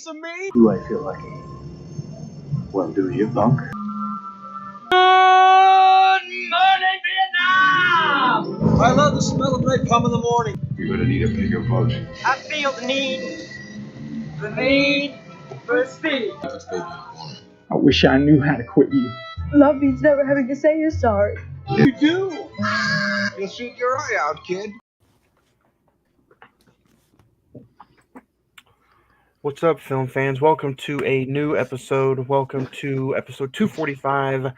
piece of me? Do I feel lucky? Well, do you, punk? Good morning, Vietnam! I love the smell of napalm in the morning. You're gonna need a bigger boat. I feel the need for speed. I wish I knew how to quit you. Love means never having to say you're sorry. You do. You'll shoot your eye out, kid. What's up, film fans? Welcome to a new episode. Welcome to episode 245.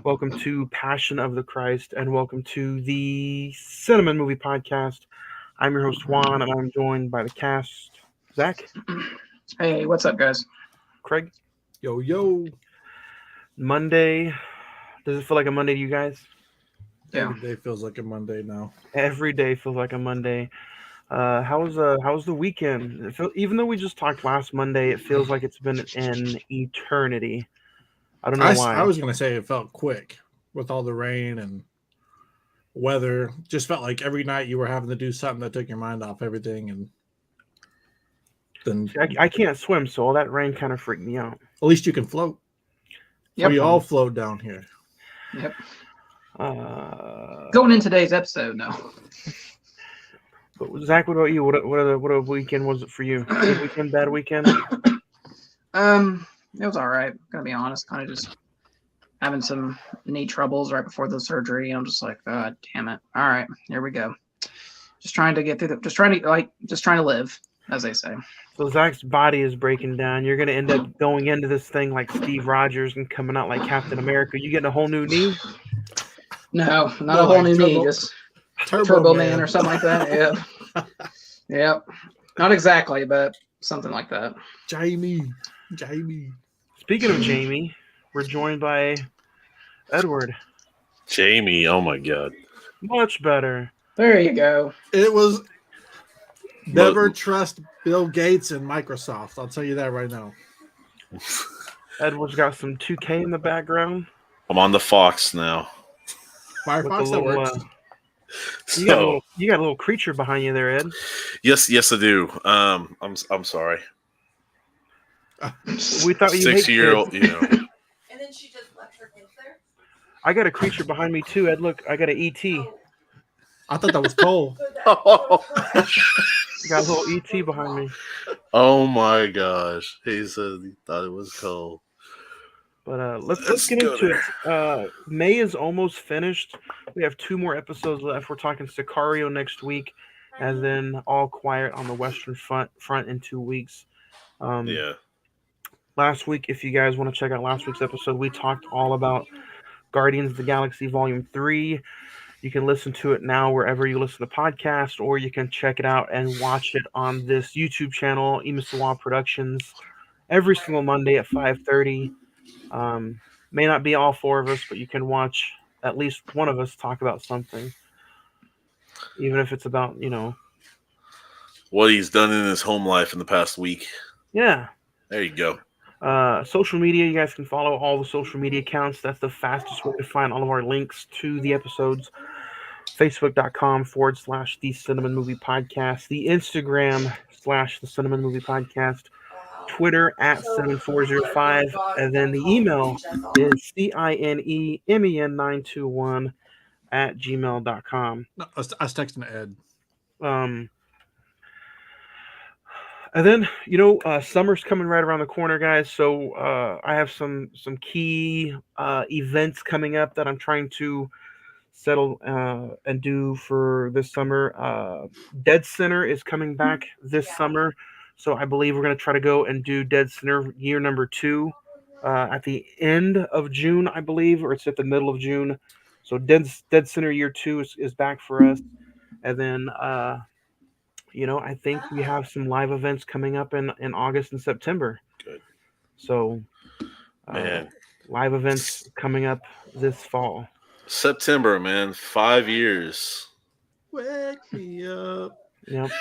Welcome to Passion of the Christ, and welcome to the Cine-Men movie podcast. I'm your host, Juan, and I'm joined by the cast. Zach? Hey, what's up, guys? Craig? Yo. Monday. Does it feel like a Monday to you guys? Yeah. Every day feels like a Monday now. Every day feels like a Monday. How's the weekend? Even though we just talked last Monday, it feels like it's been an eternity. I don't know why. I was going to say it felt quick with all the rain and weather. Just felt like every night you were having to do something that took your mind off everything. And then I can't swim, so all that rain kind of freaked me out. at least you can float. Yep. We all float down here. Yep. Going in today's episode, no. But Zach, what about you? What a weekend was it for you? Good weekend, bad weekend? It was all right. Gonna be honest, kind of just having some knee troubles right before the surgery. I'm just like, God damn it! All right, here we go. Just trying to get through just trying to live, as they say. So Zach's body is breaking down. You're gonna end up going into this thing like Steve Rogers and coming out like Captain America. You getting a whole new knee? No, not a whole new knee, just Turbo Man or something like that. Yep. Yep. Not exactly, but something like that. Jamie. Speaking of Jamie, we're joined by Edward. Jamie, oh my God. Much better. There you go. It was never trust Bill Gates and Microsoft. I'll tell you that right now. Edward's got some 2K in the background. I'm on the Fox now. Firefox, that works. You got a little creature behind you there, Ed. Yes, I do. I'm sorry. We thought you 6-year-old, And then she just left her kids there? I got a creature behind me too, Ed. Look, I got an ET. I thought that was Cole. Got a little ET behind me. Oh my gosh. He said he thought it was Cole. But let's get into it. May is almost finished. We have 2 more episodes left. We're talking Sicario next week, and then All Quiet on the Western Front in 2 weeks. Yeah. Last week, if you guys want to check out last week's episode, we talked all about Guardians of the Galaxy Volume 3. You can listen to it now wherever you listen to podcasts, or you can check it out and watch it on this YouTube channel, Imisawa Productions, every single Monday at 5:30. May not be all 4 of us, but you can watch at least one of us talk about something, even if it's about, what he's done in his home life in the past week. Yeah. There you go. Social media, you guys can follow all the social media accounts. That's the fastest way to find all of our links to the episodes. Facebook.com/The Cine-Men Movie Podcast. The Instagram / The Cine-Men Movie Podcast. Twitter @Cinemen405, and then the email is CINEMEN921 @gmail.com. No, I was texting Ed. And then summer's coming right around the corner, guys. So I have some key events coming up that I'm trying to settle and do for this summer. Dead Center is coming back this summer. So I believe we're going to try to go and do Dead Center year number 2 at the end of June, I believe, or it's at the middle of June. So Dead Center year 2 is back for us. And then, I think we have some live events coming up in August and September. Good. So, Man. Live events coming up this fall. September, man. 5 years. Wake me up. Yep.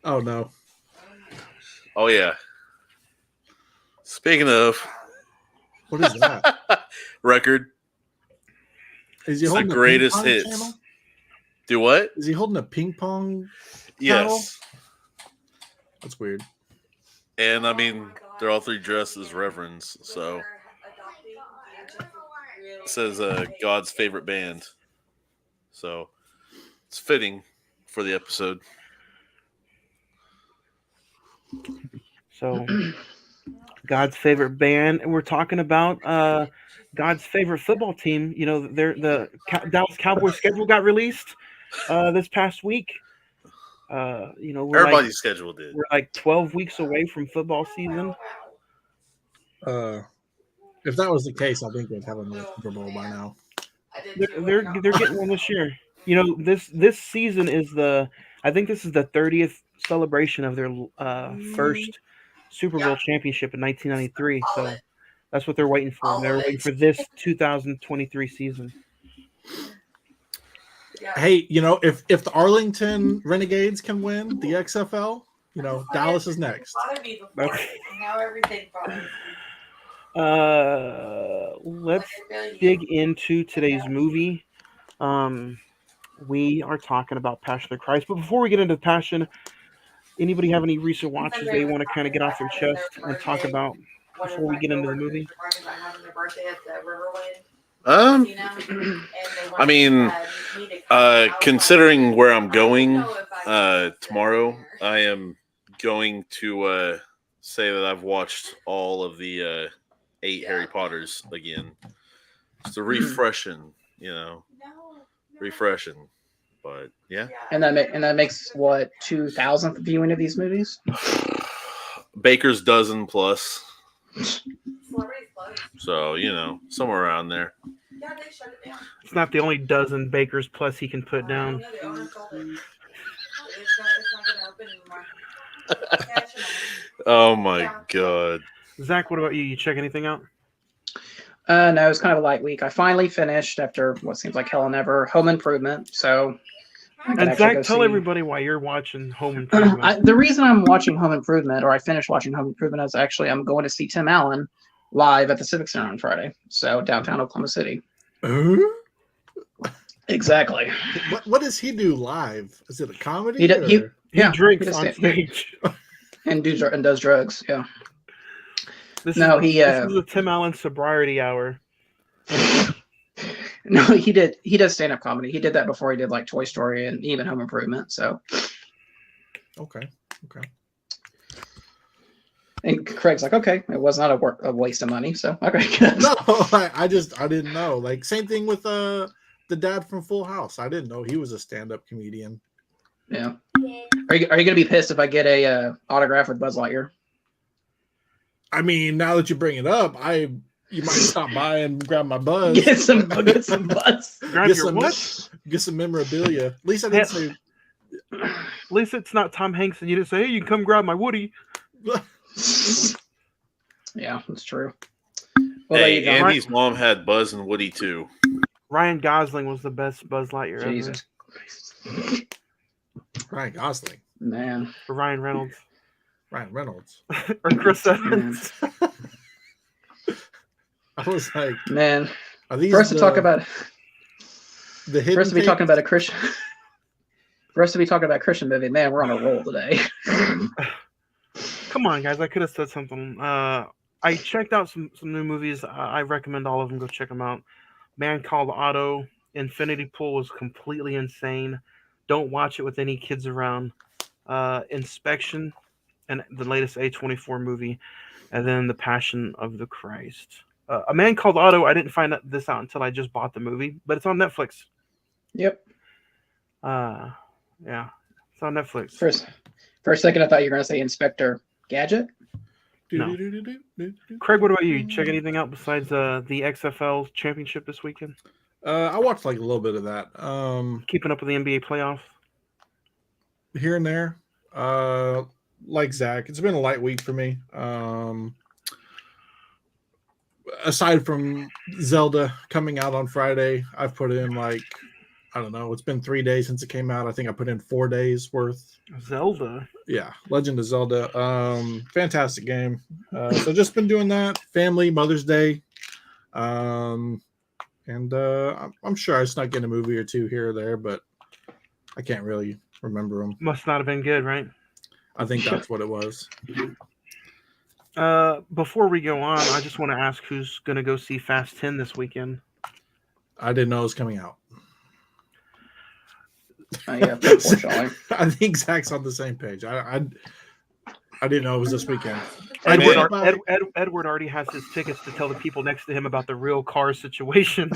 Oh, no. Oh, yeah. Speaking of. What is that? Record. Is he It's the holding greatest a ping pong hits. channel? Do what? Is he holding a ping pong? Yes. That's weird. And I mean, they're all three dressed as reverends, so it says God's favorite band. So it's fitting for the episode. So, God's favorite band, and we're talking about God's favorite football team. You know, Dallas Cowboys schedule got released this past week. You know, Everybody's schedule did. We're like 12 weeks away from football season. If that was the case, I think they'd have another Super Bowl by now. They're getting one this year. You know, this season is I think this is the 30th celebration of their first Super Bowl championship in 1993. So that's what they're waiting for. They're waiting for this 2023 season. Hey, you know, if the Arlington Renegades can win the XFL, you know, Dallas is next. Now everything Let's dig into today's movie. We are talking about Passion of the Christ, but before we get into Passion, anybody have any recent watches they want to kind of get off their chest and talk about before we get into the movie? I mean, considering where I'm going tomorrow, I am going to say that I've watched all of the 8 Harry Potters again. It's a refreshing, refreshing. But yeah, And that makes what 2000th viewing of these movies. Baker's dozen plus. So somewhere around there. Yeah, they shut it down. It's not the only dozen Bakers plus he can put down. The owner told it. It's not going to open anymore. Catch 'em all. Oh my god. Zach, what about you? You check anything out? No, it was kind of a light week. I finally finished after what seems like hell and ever Home Improvement. So, I can And actually Zach, go tell see- everybody why you're watching Home Improvement. The reason I'm watching Home Improvement, or I finished watching Home Improvement, is actually I'm going to see Tim Allen live at the Civic Center on Friday. So downtown Oklahoma City. Exactly. What does he do live? Is it a comedy? He He drinks just- on stage. and does drugs. Yeah. This No, is, he, this is a Tim Allen sobriety hour. No, he does stand up comedy. He did that before he did like Toy Story and even Home Improvement. So. Okay. And Craig's like, okay, it was not a waste of money. So okay. No, I didn't know. Like same thing with the dad from Full House. I didn't know he was a stand-up comedian. Yeah. Are you gonna be pissed if I get a autograph with Buzz Lightyear? I mean, now that you bring it up, you might stop by and grab my Buzz. Get some Buzz. Grab Get your some, what? get some memorabilia. At least I didn't say. At least it's not Tom Hanks and you didn't say, hey, you can come grab my Woody. Yeah, that's true. What about you, Hey, John? Andy's mom had Buzz and Woody too. Ryan Gosling was the best Buzz Lightyear Jesus ever. Ryan Gosling, Man. For Ryan Reynolds. Ryan Reynolds. Or Chris Evans. I was like, Man. are these For us to talk about the for us to be hidden talking tapes? about a Christian for us to be talking about a Christian movie, man, we're on a roll today. Come on, guys. I could have said something. I checked out some new movies. I recommend all of them. Go check them out. Man Called Otto. Infinity Pool was completely insane. Don't watch it with any kids around. Inspection and the latest A24 movie. And then The Passion of the Christ. A Man Called Otto. I didn't find this out until I just bought the movie. But it's on Netflix. Yep. Yeah. It's on Netflix. For a second I thought you were gonna say Inspector Gadget. No. Craig, what about you? You check anything out besides the XFL championship this weekend? I watched like a little bit of that. Keeping up with the NBA playoff? Here and there. Like Zach, it's been a light week for me. Aside from Zelda coming out on Friday, I've put in like, I don't know, it's been 3 days since it came out. I think I put in 4 days worth. Zelda? Yeah, Legend of Zelda. Fantastic game. So just been doing that. Family, Mother's Day. And I'm sure I snuck in a movie or two here or there, but I can't really remember them. Must not have been good, right? I think that's what it was. Before we go on, I just want to ask who's going to go see Fast 10 this weekend. I didn't know it was coming out. Yeah, unfortunately. I think Zach's on the same page. I didn't know it was this weekend. Edward already has his tickets to tell the people next to him about the real car situation.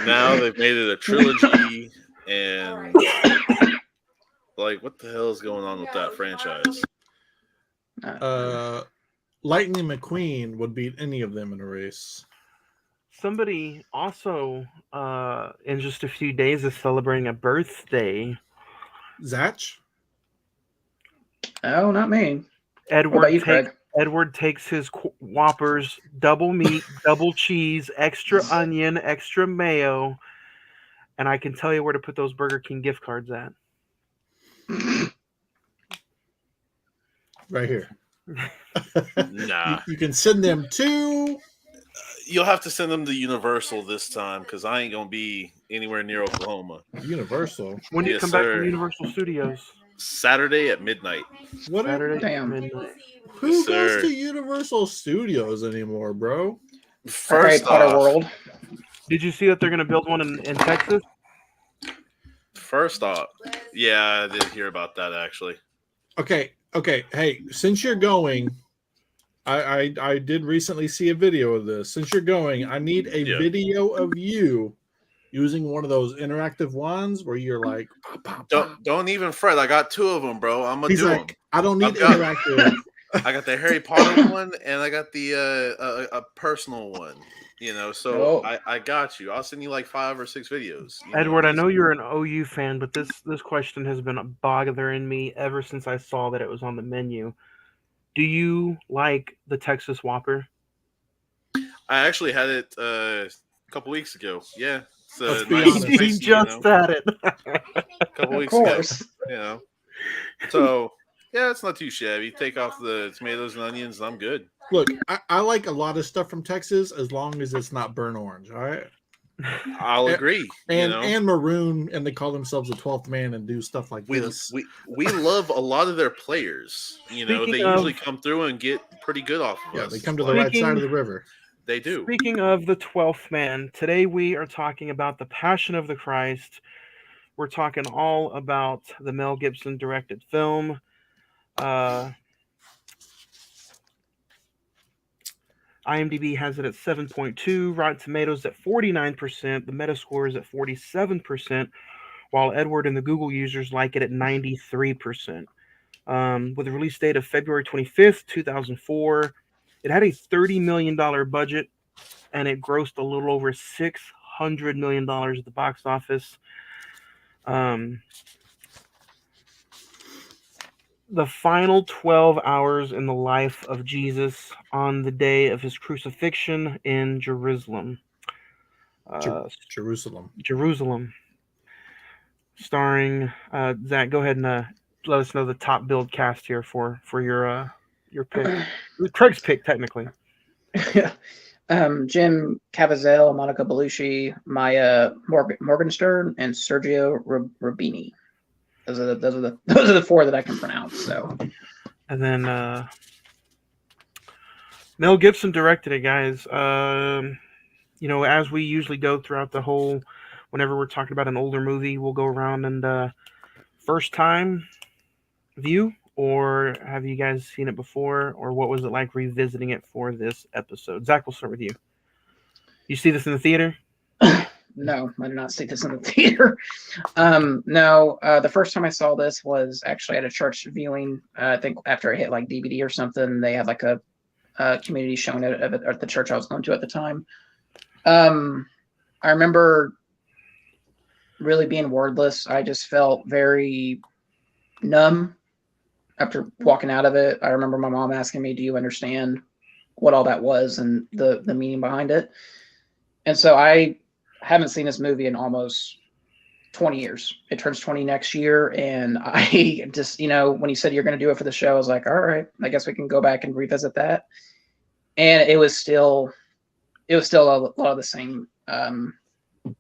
Now they've made it a trilogy, and like, what the hell is going on with that franchise? Lightning McQueen would beat any of them in a race. Somebody also, in just a few days, is celebrating a birthday. Zach? Oh, not me. Edward, what about you, Craig? Edward takes his Whoppers, double meat, double cheese, extra onion, extra mayo, and I can tell you where to put those Burger King gift cards at. Right here. Nah. You can send them to... You'll have to send them to Universal this time, because I ain't going to be anywhere near Oklahoma. Universal? When do you come back from Universal Studios? Saturday at midnight. What? Saturday Damn. at midnight. Who goes to Universal Studios anymore, bro? Harry Potter World. Did you see that they're going to build one in Texas? First off, yeah, I did hear about that, actually. Okay. Hey, since you're going, I did recently see a video of this. Since you're going, I need a video of you using one of those interactive wands where you're like, pop, pop, pop. Don't even fret. I got 2 of them, bro. I'm gonna do them. I don't need interactive. I got the Harry Potter one, and I got the a personal one. So I got you. I'll send you like 5 or 6 videos. Edward, I know you're an OU fan, but this question has been bothering me ever since I saw that it was on the menu. Do you like the Texas Whopper? I actually had it a couple weeks ago. Yeah. Let's be honest. He just had it. A couple weeks ago. So, yeah, it's not too shabby. Take off the tomatoes and onions, and I'm good. Look, I like a lot of stuff from Texas as long as it's not burnt orange, all right? I'll agree. And maroon, and they call themselves the 12th man and do stuff like this. We love a lot of their players. They usually come through and get pretty good off of us. They come to the right side of the river. They do. Speaking of the 12th man, today we are talking about the Passion of the Christ. We're talking all about the Mel Gibson directed film. IMDb has it at 7.2, Rotten Tomatoes at 49%, the Metascore is at 47%, while Edward and the Google users like it at 93%. With a release date of February 25th, 2004, it had a $30 million budget, and it grossed a little over $600 million at the box office. The final 12 hours in the life of Jesus on the day of his crucifixion in Jerusalem. Jerusalem. Starring Zach. Go ahead and let us know the top build cast here for your pick. Craig's pick, technically. Yeah. Jim Caviezel, Monica Bellucci, Maya Morgenstern, and Sergio Rubini. Those are the 4 that I can pronounce. So, and then Mel Gibson directed it, guys. As we usually go throughout the whole, whenever we're talking about an older movie, we'll go around and first time view, or have you guys seen it before, or what was it like revisiting it for this episode? Zach, we'll start with you. You see this in the theater? No, I did not see this in the theater. No, the first time I saw this was actually at a church viewing. I think after I hit like DVD or something, they had like a community showing it at the church I was going to at the time. I remember really being wordless. I just felt very numb after walking out of it. I remember my mom asking me, "Do you understand what all that was and the meaning behind it?" And so I haven't seen this movie in almost 20 years. It turns 20 next year. And I just, when he said you're going to do it for the show, I was like, all right, I guess we can go back and revisit that. And it was still a lot of the same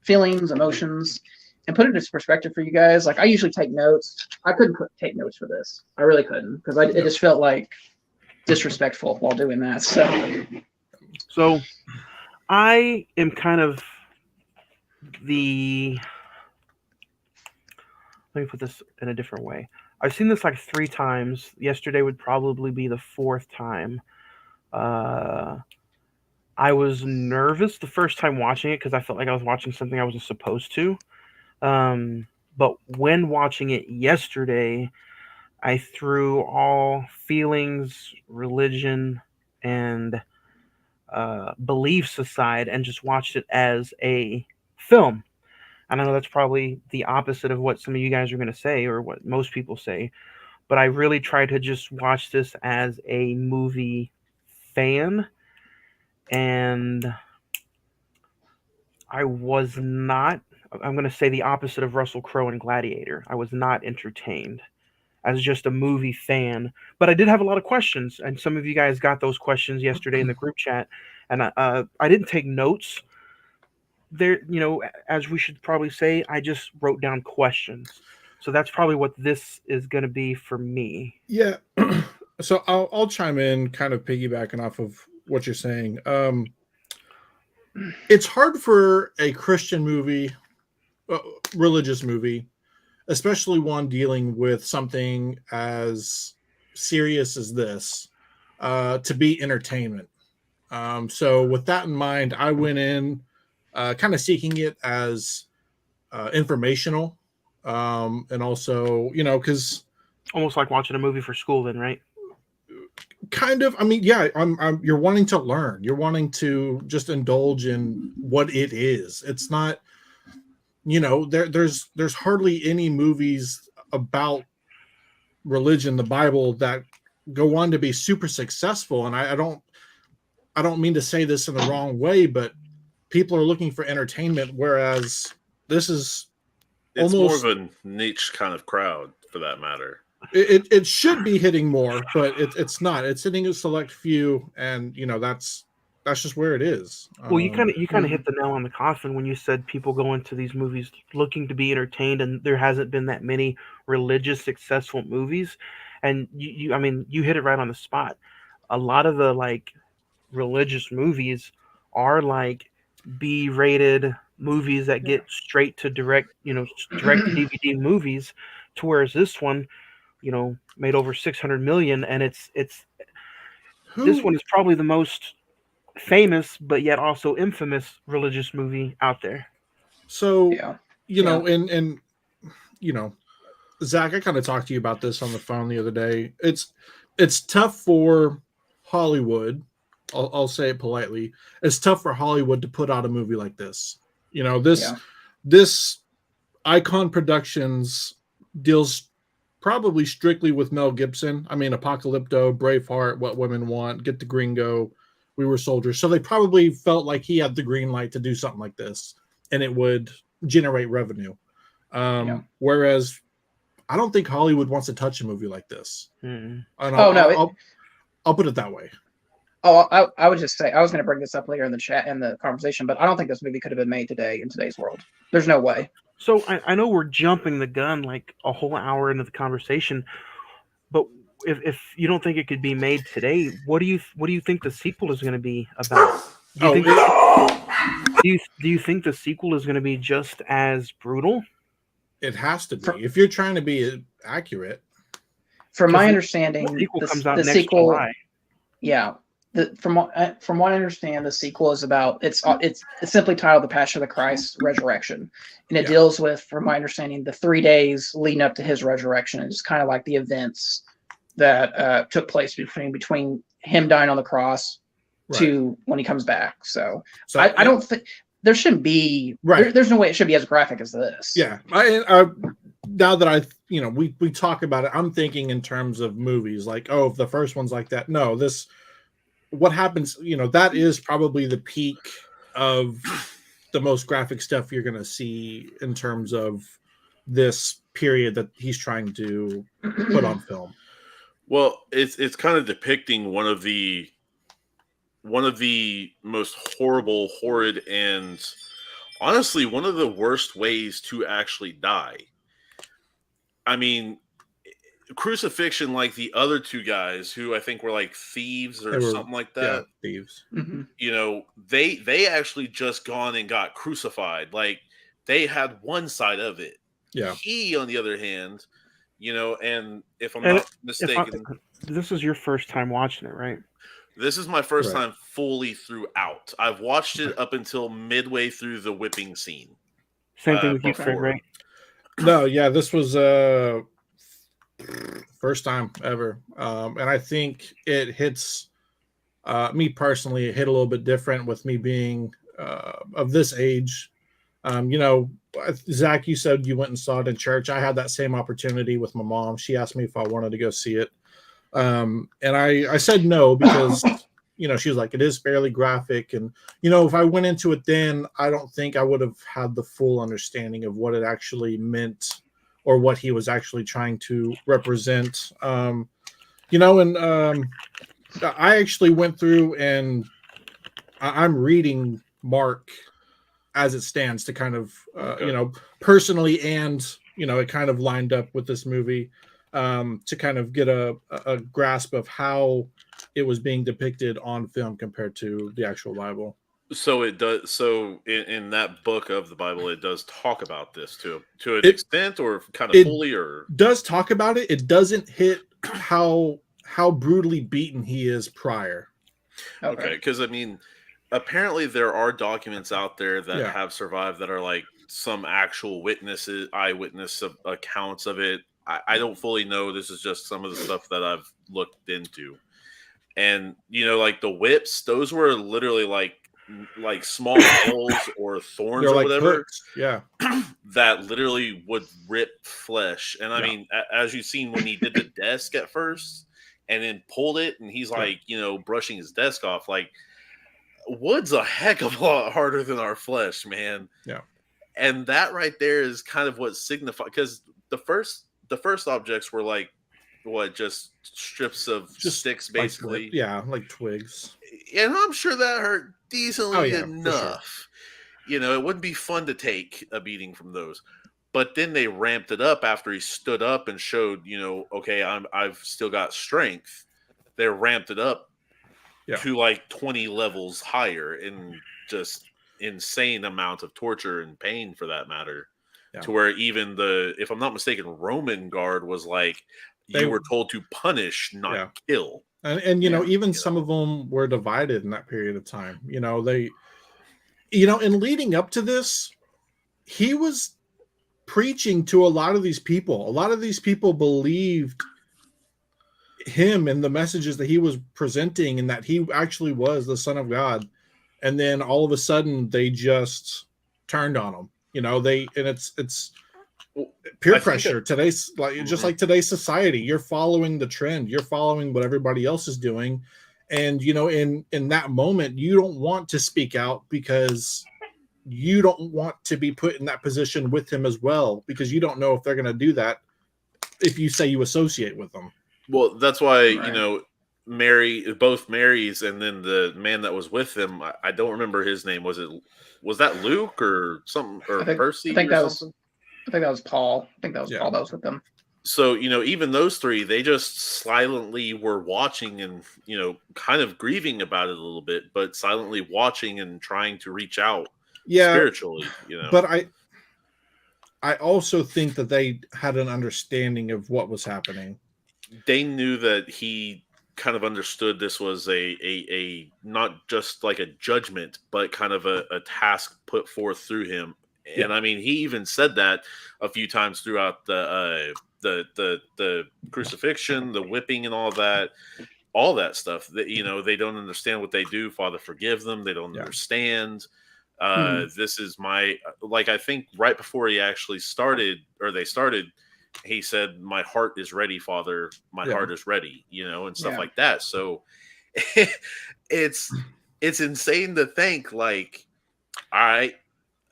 feelings, emotions, and put it into perspective for you guys. Like I usually take notes. I couldn't take notes for this. I really couldn't, because it just felt like disrespectful while doing that. So I am kind of let me put this in a different way. I've seen this like 3 times. Yesterday would probably be the 4th time. Uh, I was nervous the first time watching it because I felt like I was watching something I wasn't supposed to. But when watching it yesterday, I threw all feelings, religion, and beliefs aside and just watched it as a film. And I know that's probably the opposite of what some of you guys are going to say or what most people say, but I really tried to just watch this as a movie fan, and I was not. I'm going to say the opposite of Russell Crowe and Gladiator. I was not entertained as just a movie fan, but I did have a lot of questions, and some of you guys got those questions yesterday in the group chat, and I didn't take notes there. As we should probably say, I just wrote down questions. So that's probably what this is going to be for me. Yeah. So I'll chime in, kind of piggybacking off of what you're saying. It's hard for a Christian movie, religious movie, especially one dealing with something as serious as this, to be entertainment. So with that in mind, I went in kind of seeking it as informational, and also, because Almost like watching a movie for school, then, right? kind of. I mean, yeah, you're wanting to learn. You're wanting to just indulge in what it is. It's not, there's hardly any movies about religion, the Bible, that go on to be super successful. And I don't mean to say this in the wrong way, but people are looking for entertainment, whereas this is It's almost more of a niche kind of crowd, for that matter. it should be hitting more, but it's not. It's hitting a select few, and that's just where it is. Well, you kind of hit the nail on the coffin when you said people go into these movies looking to be entertained, and there hasn't been that many religious successful movies. And I mean, you hit it right on the spot. A lot of the like religious movies are like B-rated movies that get straight to direct to DVD movies, to whereas this one, made over 600 million, and it's this one is probably the most famous but yet also infamous religious movie out there. So, Yeah. and Zach, I kind of talked to you about this on the phone the other day. It's tough for Hollywood. I'll say it politely. It's tough for Hollywood to put out a movie like this. This Icon Productions deals probably strictly with Mel Gibson. I mean, Apocalypto, Braveheart, What Women Want, Get the Gringo, We Were Soldiers. So they probably felt like he had the green light to do something like this, and it would generate revenue. Whereas I don't think Hollywood wants to touch a movie like this. I'll put it that way. I would just say, I was going to bring this up later in the chat and the conversation, but I don't think this movie could have been made today in today's world. There's no way. So I know we're jumping the gun like a whole hour into the conversation, but if you don't think it could be made today, what do you think the sequel is going to be about? Do you think the sequel is going to be just as brutal? It has to be if you're trying to be accurate. From my understanding, the sequel, July. Yeah. From what I understand, the sequel is about it's simply titled "The Passion of the Christ Resurrection," and it deals with, from my understanding, the 3 days leading up to his resurrection. It's kind of like the events that took place between him dying on the cross to when he comes back. So I don't think there shouldn't be there's no way it should be as graphic as this. Yeah, now that we talk about it, I'm thinking in terms of movies. Like, if the first one's like that. No, this. What happens, that is probably the peak of the most graphic stuff you're going to see in terms of this period that he's trying to put on film. Well, it's kind of depicting one of the most horrible, horrid, and honestly, one of the worst ways to actually die. I mean, crucifixion, like the other two guys who I think were like thieves They or were, something like yeah, that. thieves. Mhm. You know, they actually just gone and got crucified. Like they had one side of it. Yeah. He, on the other hand, you know, and if I'm And not if I, mistaken, this is your first time watching it, right? this is my first Right. time fully throughout. I've watched it up until midway through the whipping scene. Same thing with you, Fred, Before. right? No, yeah, this was first time ever, and I think it hits me personally. It hit a little bit different with me being of this age. You know, Zach, you said you went and saw it in church. I had that same opportunity with my mom. She asked me if I wanted to go see it, and I said no because you know, she was like, it is fairly graphic, and you know, if I went into it then, I don't think I would have had the full understanding of what it actually meant or what he was actually trying to represent. You know, and I actually went through and I'm reading Mark as it stands to kind of Okay. you know, personally, and you know, it kind of lined up with this movie to kind of get a grasp of how it was being depicted on film compared to the actual Bible. So it does. So in that book of the Bible, it does talk about this to an It- extent, or kind of it- fully, or Does talk about it. It doesn't hit how brutally beaten he is prior. okay. Because I mean, apparently there are documents out there that Yeah. have survived that are like some actual witnesses, eyewitness accounts of it. I don't fully know. This is just some of the stuff that I've looked into, and you know, like the whips, those were literally like small nails or thorns They're or like whatever hooks. Yeah. that literally would rip flesh. And I Yeah. mean, as you've seen when he did the desk at first and then pulled it, and he's Yeah. like, you know, brushing his desk off, like wood's a heck of a lot harder than our flesh, man. Yeah. And that right there is kind of what signifies, because the first objects were like what, just strips of Just sticks, like basically. yeah, like twigs. And I'm sure that hurt decently Oh, yeah, for sure. enough. You know, it wouldn't be fun to take a beating from those. But then they ramped it up after he stood up and showed, you know, okay, I've still got strength. They ramped it up Yeah. to like 20 levels higher, in just insane amount of torture and pain, for that matter. Yeah. To where even the, if I'm not mistaken, Roman guard was like, They- you were told to punish, not Yeah. kill. And you know, Yeah. even some of them were divided in that period of time. You know, they, you know, and leading up to this, he was preaching to a lot of these people. A lot of these people believed him and the messages that he was presenting, and that he actually was the Son of God. And then all of a sudden, they just turned on him. You know, and it's peer I think pressure. Today's like just Mhm. like today's society. You're following the trend. You're following what everybody else is doing, and you know, in that moment, you don't want to speak out because you don't want to be put in that position with him as well, because you don't know if they're going to do that if you say you associate with them. Well, that's why, you Right. know, both Marys, and then the man that was with them, I don't remember his name. Was that Luke or something, or Percy I think or that was something? I think that was Paul. I think that was Yeah. Paul that was with them. So, you know, even those three, they just silently were watching and, you know, kind of grieving about it a little bit, but silently watching and trying to reach out spiritually, you know. But I also think that they had an understanding of what was happening. They knew that he kind of understood this was a not just like a judgment, but kind of a task put forth through him. And Yeah. I mean, he even said that a few times throughout the crucifixion, the whipping, and all that stuff. That, you know, they don't understand what they do. Father, forgive them. They don't Yeah. understand. Mhm. This is my, like, I think right before he actually started, or they started, he said, "My heart is ready, Father. My Yeah. heart is ready," you know, and stuff Yeah. like that. So it's insane to think, like, all right,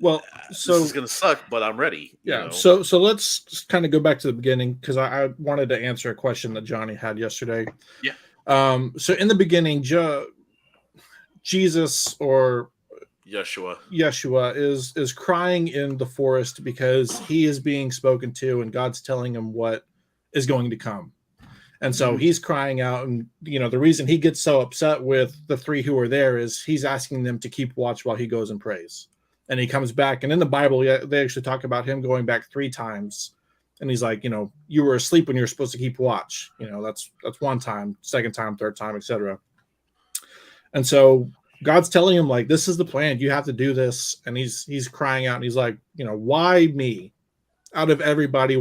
Well, this so is gonna suck, but I'm ready. You yeah, know? so let's just kind of go back to the beginning, because I wanted to answer a question that Johnny had yesterday. Yeah. So in the beginning, Jesus, or Yeshua. Yeshua, is crying in the forest because he is being spoken to, and God's telling him what is going to come. And so he's crying out, and the reason he gets so upset with the three who are there is he's asking them to keep watch while he goes and prays. And he comes back, and in the Bible, they actually talk about him going back 3 times. And he's like, you were asleep when you were supposed to keep watch. That's one time, second time, third time, etc. And so God's telling him, like, this is the plan. You have to do this. And he's crying out, and he's like, why me? Out of everybody,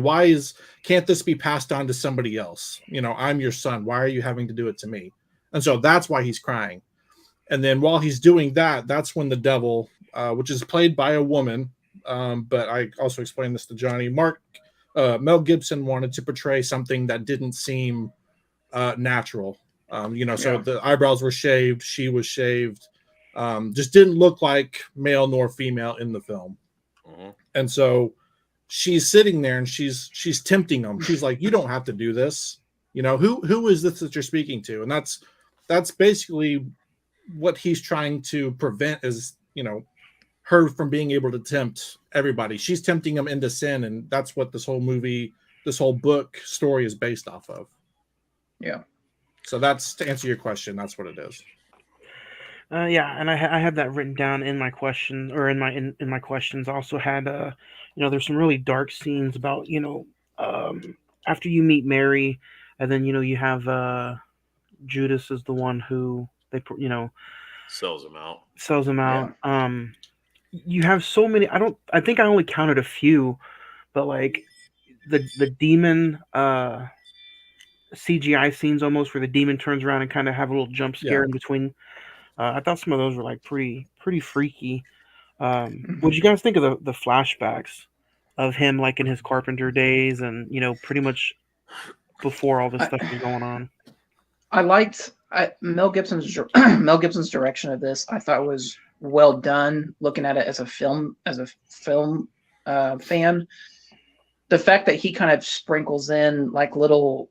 can't this be passed on to somebody else? I'm your son. Why are you having to do it to me? And so that's why he's crying. And then while he's doing that, that's when the devil, which is played by a woman, but I also explained this to Johnny. Mel Gibson wanted to portray something that didn't seem natural. So the eyebrows were shaved, she was shaved, just didn't look like male nor female in the film. And so she's sitting there, and she's tempting him. She's like, you don't have to do this. Who is this that you're speaking to? And that's basically what he's trying to prevent, is her from being able to tempt everybody. She's tempting him into sin, and that's what this whole movie, this whole book story is based off of. Yeah. So that's, to answer your question, that's what it is. And I had that written down in my question, or in my questions. I also had there's some really dark scenes about after you meet Mary, and then you have Judas is the one who they sells him out. Yeah. You have so many. I think I only counted a few, but like the demon CGI scenes, almost, where the demon turns around and kind of have a little jump scare in between. I thought some of those were like pretty freaky. What did you guys think of the flashbacks of him, like in his carpenter days, and pretty much before all this stuff was going on? I liked Mel Gibson's direction of this. I thought was well done. Looking at it as a film fan, the fact that he kind of sprinkles in like little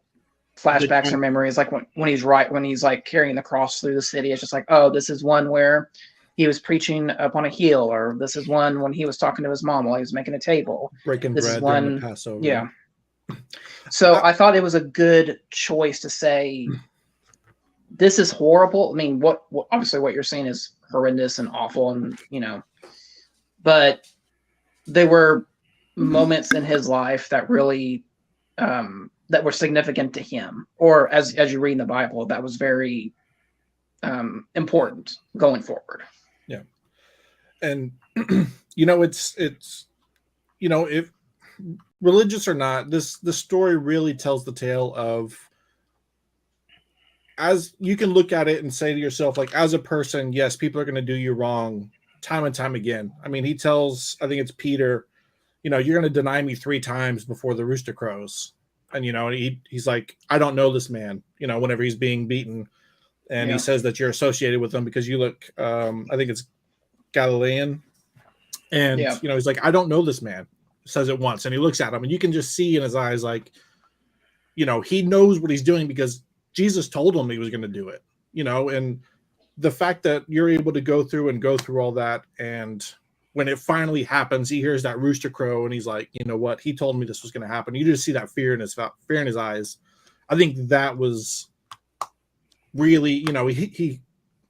flashbacks or memories, like when he's like carrying the cross through the city, it's just like, oh, this is one where he was preaching up on a hill, or this is one when he was talking to his mom while he was making a table, breaking this bread is one, during the Passover. Yeah. So I thought it was a good choice to say, this is horrible. I mean, what obviously what you're saying is horrendous and awful, and but there were moments in his life that really that were significant to him, or as you read in the Bible, that was very important going forward. Yeah. And it's if religious or not, the story really tells the tale of, as you can look at it and say to yourself, like, as a person, yes, people are going to do you wrong time and time again. I mean, he tells, I think it's Peter, you're going to deny me 3 times before the rooster crows. And, he's like, I don't know this man, whenever he's being beaten. And he says that you're associated with him because you look, I think it's Galilean. And, he's like, I don't know this man. Says it once. And he looks at him, and you can just see in his eyes, like, he knows what he's doing because Jesus told him he was going to do it, and the fact that you're able to go through all that. And when it finally happens, he hears that rooster crow, and he's like, you know what? He told me this was going to happen. You just see that fear in his eyes. I think that was really,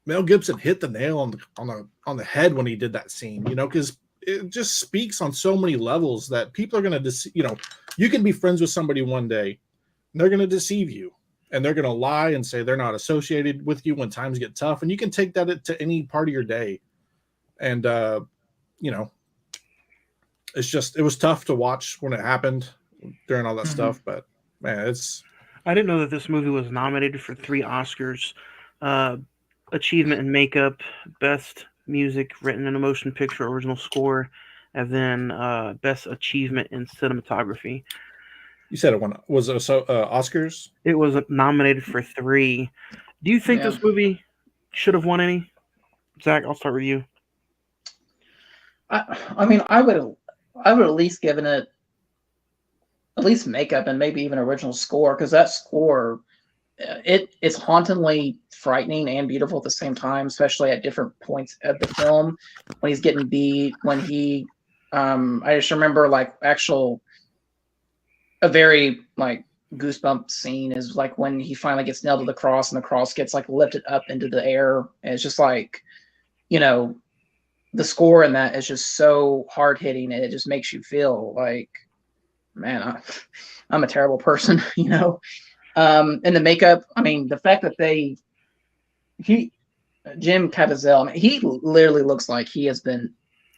Mel Gibson hit the nail on the head when he did that scene, because it just speaks on so many levels that people are going to, you can be friends with somebody one day, and they're going to deceive you, and they're going to lie and say they're not associated with you when times get tough. And you can take that to any part of your day. And, it was tough to watch when it happened during all that stuff, but man, I didn't know that this movie was nominated for 3 Oscars, achievement in makeup, best music written in a motion picture, original score, and then best achievement in cinematography. You said it won. Was it Oscars? It was nominated for 3. Do you think this movie should have won any? Zach, I'll start with you. I mean, I would at least given it at least makeup and maybe even original score, because that score, it's hauntingly frightening and beautiful at the same time, especially at different points of the film when he's getting beat, when he I just remember like a very like goosebump scene is like when he finally gets nailed to the cross and the cross gets like lifted up into the air. And it's just like, you know, the score in that is just so hard hitting, and it just makes you feel like, man, I'm a terrible person, you know. And the makeup, I mean, the fact that Jim Caviezel, I mean, he literally looks like he has been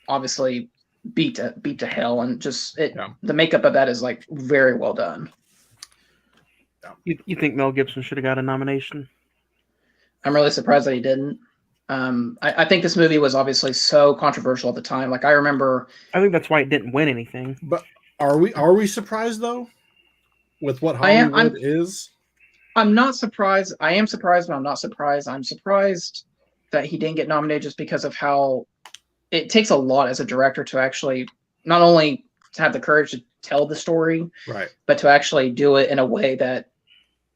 obviously beat to hell, and just the makeup of that is like very well done. You think Mel Gibson should have got a nomination? I'm really surprised that he didn't. I think this movie was obviously so controversial at the time. Like I remember, I think that's why it didn't win anything. But are we surprised though with what Hollywood is? I'm not surprised. I am surprised, but I'm not surprised. I'm surprised that he didn't get nominated just because of how it takes a lot as a director to actually not only to have the courage to tell the story, right, but to actually do it in a way that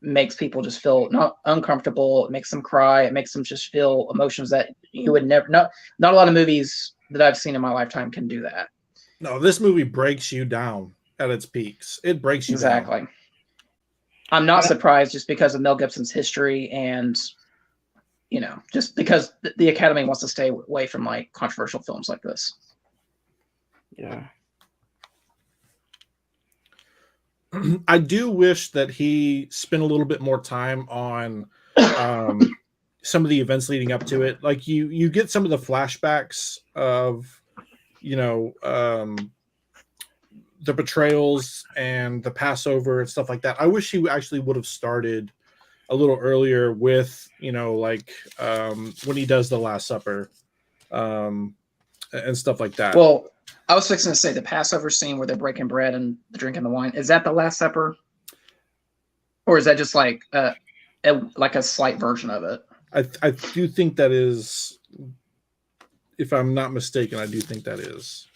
makes people just feel not uncomfortable. It makes them cry. It makes them just feel emotions that you would never. Not a lot of movies that I've seen in my lifetime can do that. No, this movie breaks you down at its peaks. It breaks you exactly. down. I'm not surprised just because of Mel Gibson's history and, you know, just because the Academy wants to stay away from like controversial films like this. Yeah. I do wish that he spent a little bit more time on some of the events leading up to it. Like you get some of the flashbacks of, you know, the betrayals and the Passover and stuff like that. I wish he actually would have started a little earlier with, you know, like when he does the Last Supper and stuff like that. Well, I was fixing to say the Passover scene where they're breaking bread and drinking the wine. Is that the Last Supper? Or is that just like a slight version of it? I do think that is, if I'm not mistaken, I do think that is.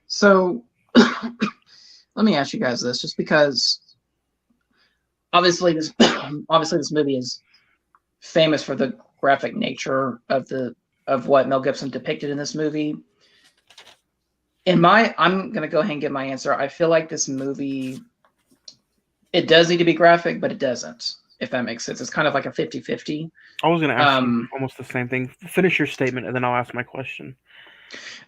So let me ask you guys this, just because obviously this movie is famous for the graphic nature of what Mel Gibson depicted in this movie. I'm gonna go ahead and give my answer. I feel like this movie, it does need to be graphic, but it doesn't, if that makes sense. It's kind of like a 50-50. I was gonna ask you almost the same thing. Finish your statement and then I'll ask my question.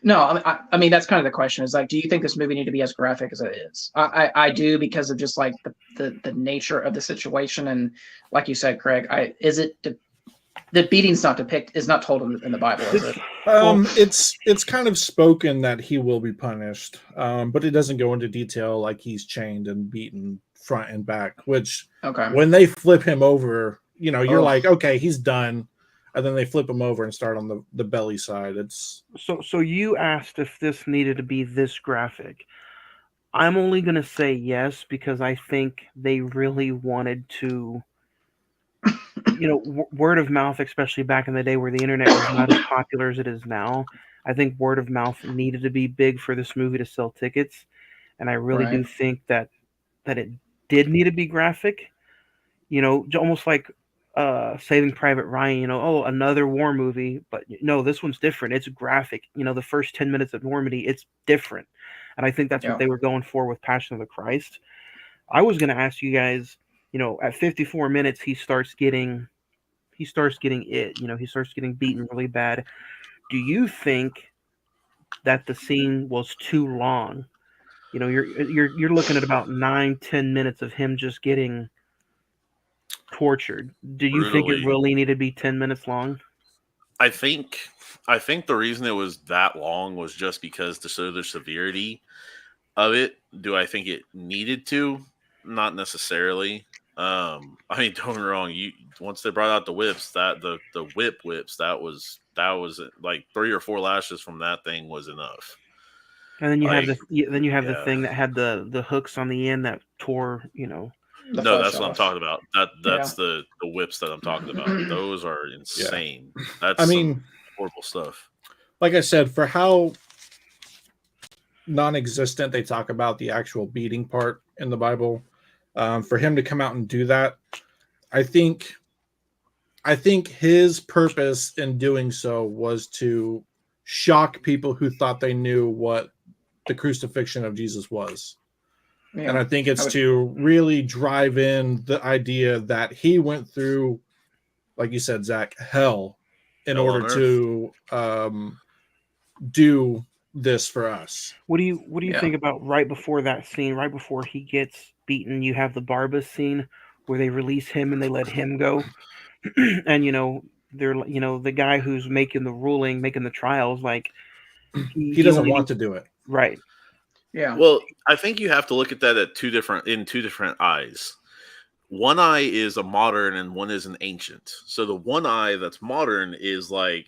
No, I mean that's kind of the question. Is like, do you think this movie need to be as graphic as it is? I do, because of just like the nature of the situation, and like you said, Craig, the beating's is not told in the Bible, is it? It's kind of spoken that he will be punished, but it doesn't go into detail like he's chained and beaten front and back. Which when they flip him over, you know, you're like, okay, he's done. And then they flip him over and start on the belly side. It's so you asked if this needed to be this graphic. I'm only going to say yes because I think they really wanted to, you know, word of mouth, especially back in the day where the internet was not as popular as it is now. I think word of mouth needed to be big for this movie to sell tickets, and I really do think that it did need to be graphic. You know, almost like Saving Private Ryan, you know, another war movie, but no, this one's different. It's graphic. You know, the first 10 minutes of Normandy, it's different. And I think that's what they were going for with Passion of the Christ. I was going to ask you guys, you know, at 54 minutes, he starts getting it, you know, he starts getting beaten really bad. Do you think that the scene was too long? You know, you're looking at about 9-10 minutes of him just getting tortured. Do you think it really needed to be 10 minutes long? I think the reason it was that long was just because to show the severity of it. Do I think it needed to? Not necessarily. I mean, don't get me wrong. Once they brought out the whips, the whips, that was like 3 or 4 lashes from that thing was enough. And then you have the thing that had the hooks on the end that tore, you know. No, that's what I'm talking about. That's the whips that I'm talking about. Those are insane. Yeah. That's horrible stuff. Like I said, for how non-existent they talk about the actual beating part in the Bible, for him to come out and do that, I think his purpose in doing so was to shock people who thought they knew what the crucifixion of Jesus was. Yeah. And I think it's I would- to really drive in the idea that he went through, like you said, Zach, hell in Hell order on earth. to do this for us. What do you Yeah. think about right before that scene, right before he gets beaten? You have the Barbas scene where they release him and they let him go, and they're the guy who's making the ruling, making the trials, like He he doesn't only want needs, to do it. right. Yeah. Well, I think you have to look at that in two different eyes. One eye is a modern and one is an ancient. So the one eye that's modern is like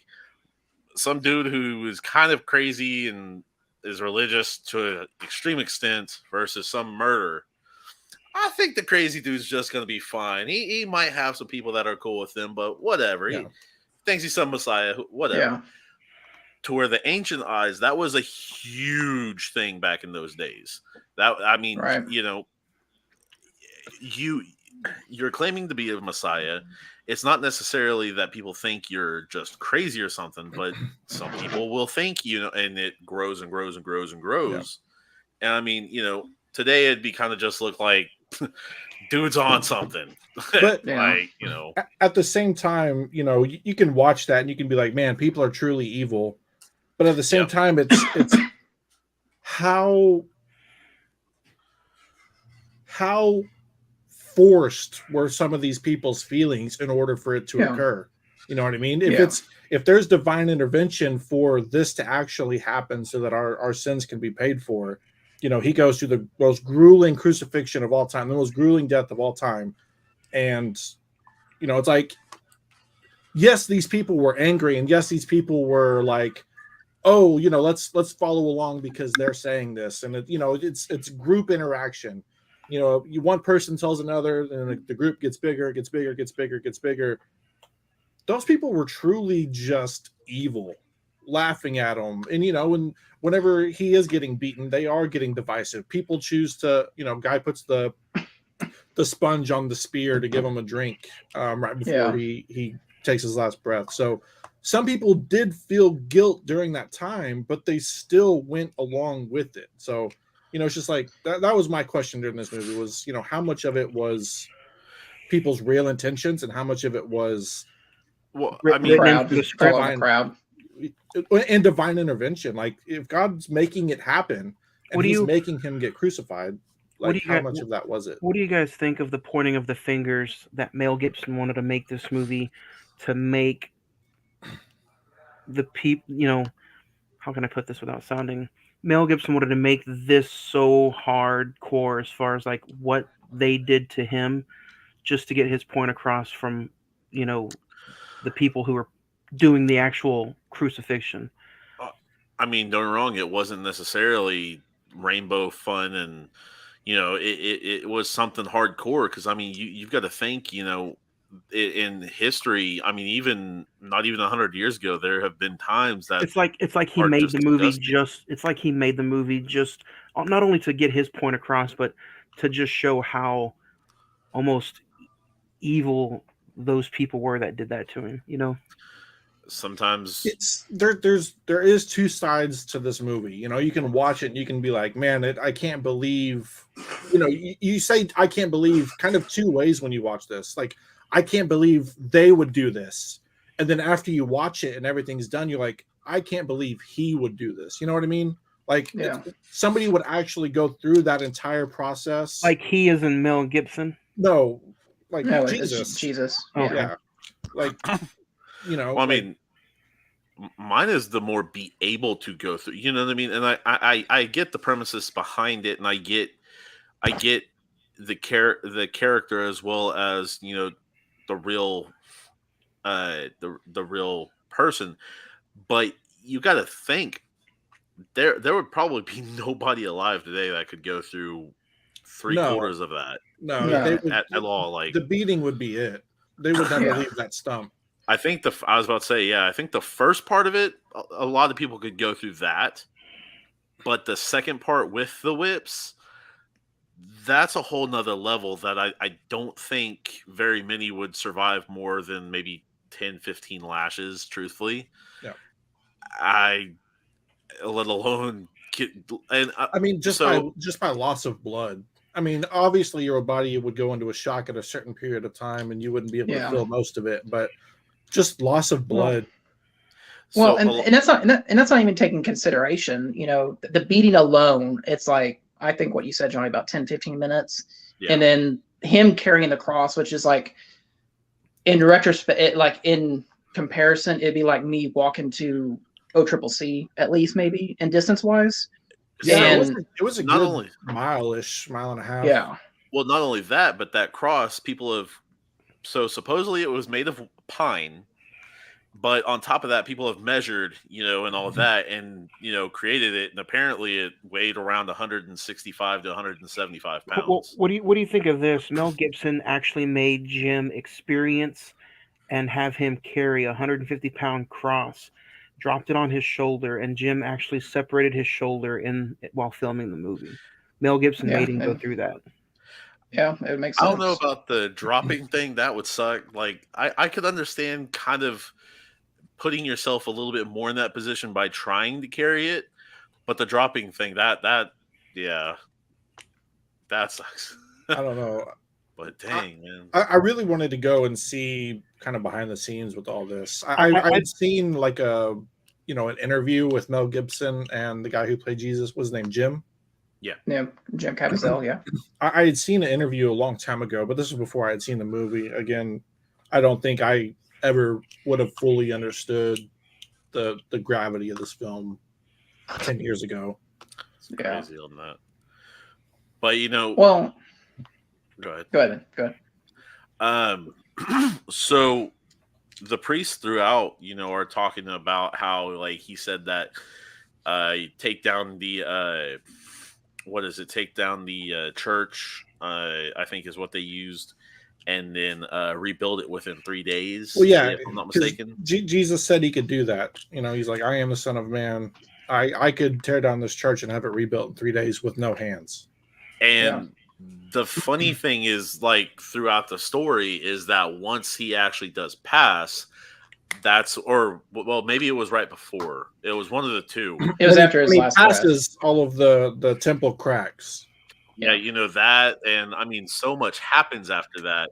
some dude who is kind of crazy and is religious to an extreme extent versus some murder. I think the crazy dude's just going to be fine. He might have some people that are cool with him, but whatever. Yeah. He thinks he's some messiah, whatever. Yeah. To where the ancient eyes, that was a huge thing back in those days. That I mean, Right. you're claiming to be a messiah. It's not necessarily that people think you're just crazy or something, but some people will think, and it grows and grows and grows and grows. Yeah. And I mean, today it'd be kind of just look like dude's on something. But like, at the same time, you can watch that and you can be like, man, people are truly evil. But at the same time, it's how forced were some of these people's feelings in order for it to occur. You know what I mean? If there's divine intervention for this to actually happen so that our sins can be paid for, he goes through the most grueling crucifixion of all time, the most grueling death of all time. And, it's like, yes, these people were angry. And yes, these people were like, oh, let's follow along because they're saying this. And, it's group interaction. One person tells another, and the group gets bigger, gets bigger, gets bigger, gets bigger. Those people were truly just evil, laughing at him. And, whenever he is getting beaten, they are getting divisive. People choose to, guy puts the sponge on the spear to give him a drink right before he takes his last breath. So some people did feel guilt during that time, but they still went along with it. So, it's just like that was my question during this movie was, how much of it was people's real intentions and how much of it was crowd and divine intervention. Like if God's making it happen and he's making him get crucified, like how much of that was it? What do you guys think of the pointing of the fingers that Mel Gibson wanted to make this movie to make the people, how can I put this without sounding? Mel Gibson wanted to make this so hardcore as far as like what they did to him just to get his point across from, the people who were doing the actual crucifixion. I mean, don't get me wrong, it wasn't necessarily rainbow fun and, it was something hardcore because, I mean, you've got to think, in history, I mean, even not even 100 years ago, there have been times that it's like he made the movie just not only to get his point across, but to just show how almost evil those people were that did that to him. Sometimes it's there is two sides to this movie. You can watch it and you can be like, man, I can't believe, you say I can't believe kind of two ways when you watch this. Like, I can't believe they would do this. And then after you watch it and everything's done, you're like, I can't believe he would do this. You know what I mean? Like somebody would actually go through that entire process. Like he is in Mel Gibson? No, like no, Jesus. Jesus. Okay. Yeah. Like, well, I mean, mine is the more be able to go through, you know what I mean? And I get the premises behind it, and I get the character as well as, the real the real person. But you got to think there would probably be nobody alive today that could go through three-quarters of that. No, they would, at all. Like the beating would be it. They would never leave that stump. I think I was about to say, I think the first part of it, a lot of people could go through that. But the second part with the whips, that's a whole nother level that I don't think very many would survive more than maybe 10, 15 lashes, truthfully. Yeah. Let alone I mean, just by loss of blood. I mean, obviously your body would go into a shock at a certain period of time, and you wouldn't be able to feel most of it. But just loss of blood. Well, So and that's not and that's not even taking consideration. You know, the beating alone. It's like I think what you said, Johnny, about 10, 15 minutes, yeah. and then him carrying the cross, which is like in retrospect, like in comparison, it'd be like me walking to OCCC at least, maybe in distance wise. Yeah, And it was a not good only mile-ish, mile and a half. yeah, well, not only that, but that cross, people have so supposedly it was made of pine, but on top of that, people have measured, and all of that, and created it, and apparently it weighed around 165 to 175 pounds. Well, what do you think of this? Mel Gibson actually made Jim experience and have him carry a 150-pound cross, dropped it on his shoulder, and Jim actually separated his shoulder while filming the movie. Mel Gibson made him go through that. Yeah, it makes sense. I don't know about the dropping thing. That would suck. Like, I could understand kind of putting yourself a little bit more in that position by trying to carry it, but the dropping thing, that sucks. I don't know. But dang, man. I really wanted to go and see kind of behind the scenes with all this. I'd seen like an interview with Mel Gibson and the guy who played Jesus. Was his name Jim? Yeah, Jim Caviezel. Yeah, I had seen an interview a long time ago, but this was before I had seen the movie. Again, I don't think I ever would have fully understood the gravity of this film 10 years ago. It's crazy on that. But well, go ahead. So the priests throughout, are talking about how, like, he said that take down the take down the church, I think is what they used, and then rebuild it within 3 days. Well, yeah, if I'm not mistaken. Jesus said he could do that. He's like, I am the Son of Man. I could tear down this church and have it rebuilt in 3 days with no hands. And the funny thing is, like, throughout the story is that once he actually does pass, maybe it was right before. It was one of the two. It was after his last passes all of the temple cracks. Yeah, that, and I mean, so much happens after that.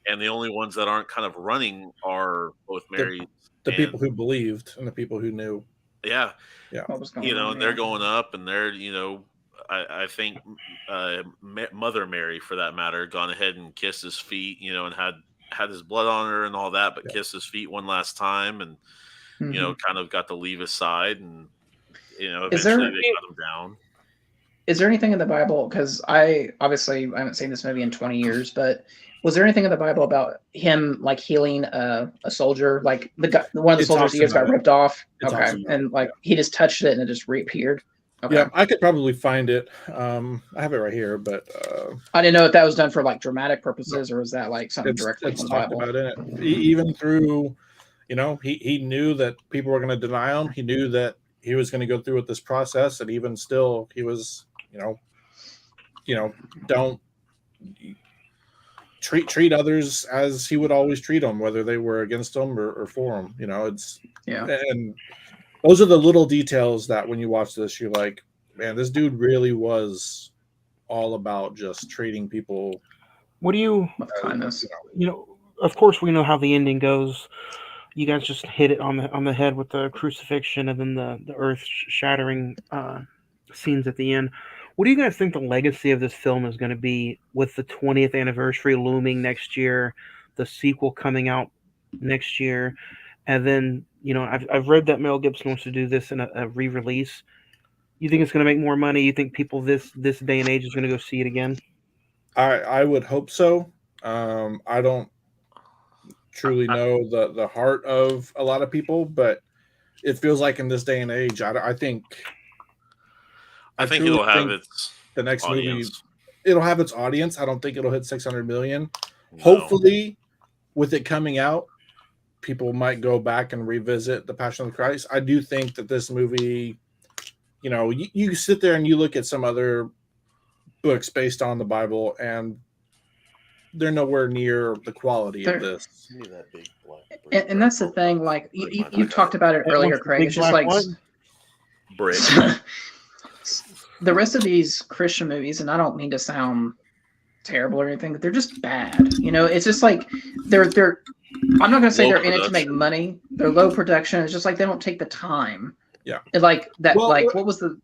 And the only ones that aren't kind of running are both Mary, the people who believed and the people who knew. Yeah. And they're going up, and they're, I think Mother Mary, for that matter, gone ahead and kissed his feet, and had his blood on her and all that, but kissed his feet one last time, and kind of got to leave his side, and eventually they got him down. Is there anything in the Bible? Because I haven't seen this movie in 20 years, but was there anything in the Bible about him like healing a soldier, like one of the soldiers' ears got ripped off? Okay, and like he just touched it and it just reappeared. Okay. Yeah, I could probably find it. I have it right here, but I didn't know if that was done for like dramatic purposes, or was that like something directly from the Bible? About it. Even through, he knew that people were going to deny him. He knew that he was going to go through with this process, and even still, he was, don't treat others as he would always treat them, whether they were against him or for him. And those are the little details that when you watch this, you're like, man, this dude really was all about just treating people. What do you? Kindness. Of course, we know how the ending goes. You guys just hit it on the head with the crucifixion and then the earth shattering scenes at the end. What do you guys think the legacy of this film is going to be, with the 20th anniversary looming next year, the sequel coming out next year, and then I've read that Mel Gibson wants to do this in a re-release. You think it's going to make more money? You think people this day and age is going to go see it again? I would hope so. I don't truly know the heart of a lot of people, but it feels like in this day and age, I think it'll have its the next audience. movie. It'll have its audience. I don't think it'll hit 600 million. No. Hopefully, with it coming out, people might go back and revisit The Passion of the Christ. I do think that this movie, you sit there and you look at some other books based on the Bible, and they're nowhere near the quality of this. And that's the thing. Like you talked about it earlier, Craig. It's just like brick. the rest of these Christian movies, and I don't mean to sound terrible or anything, but they're just bad. You know, it's just like they're. I'm not gonna say Low they're in it to make production. money. They're low production. It's just like they don't take the time. Yeah. And like that. Well, Like what was the?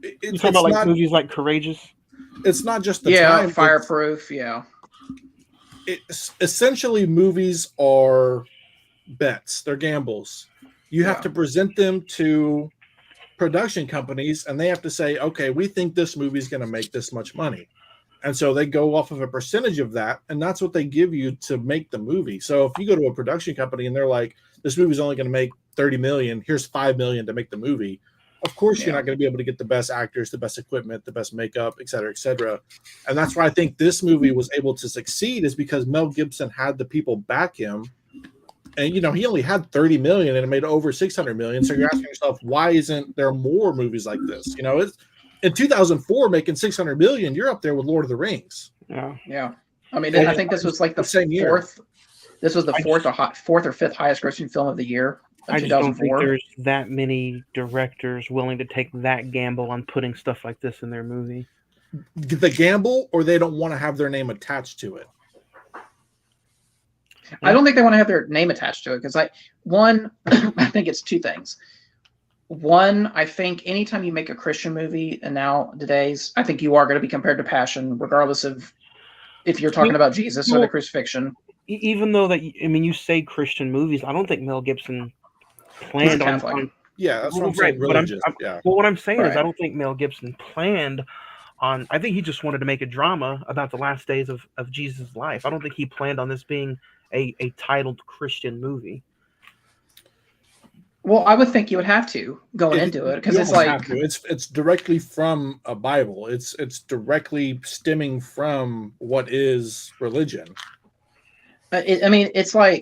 It, You it's talking about like not. movies like Courageous? It's not just the Yeah, time. Fireproof. Yeah. It's essentially movies are bets. They're gambles. You have Yeah. to present them to production companies, and they have to say, okay, we think this movie is going to make this much money. And so they go off of a percentage of that, and that's what they give you to make the movie. So if you go to a production company and they're like, this movie's only going to make 30 million, here's 5 million to make the movie. Of course, you're Yeah. not going to be able to get the best actors, the best equipment, the best makeup, et cetera, et cetera. And that's why I think this movie was able to succeed, is because Mel Gibson had the people back him. And, you know, he only had 30 million and it made over 600 million. So you're asking yourself, why isn't there more movies like this? You know, it's in 2004 making 600 million, you're up there with Lord of the Rings. Yeah. Yeah. I mean, And I think this was like the same year. fourth. This was the I fourth or fifth highest grossing film of the year. I just don't think 2004. there's that many directors willing to take that gamble on putting stuff like this in their movie. The gamble, or they don't want to have their name attached to it. I don't think they want to have their name attached to it because, I think it's two things. One, I think anytime you make a Christian movie, and nowadays, I think you are going to be compared to Passion, regardless of if you're talking about Jesus or the crucifixion. Even though that, I mean, you say Christian movies, I don't think Mel Gibson He's a planned Catholic. on Yeah, that's what I'm right, saying. but Religious. Yeah. well, what I'm saying is Right. I don't think Mel Gibson planned on. I think he just wanted to make a drama about the last days of Jesus' life. I don't think he planned on this being a titled Christian movie. Well, I would think you would have to going into it because You it's almost like have to. It's directly from a Bible. It's directly stemming from what is religion. I mean, it's like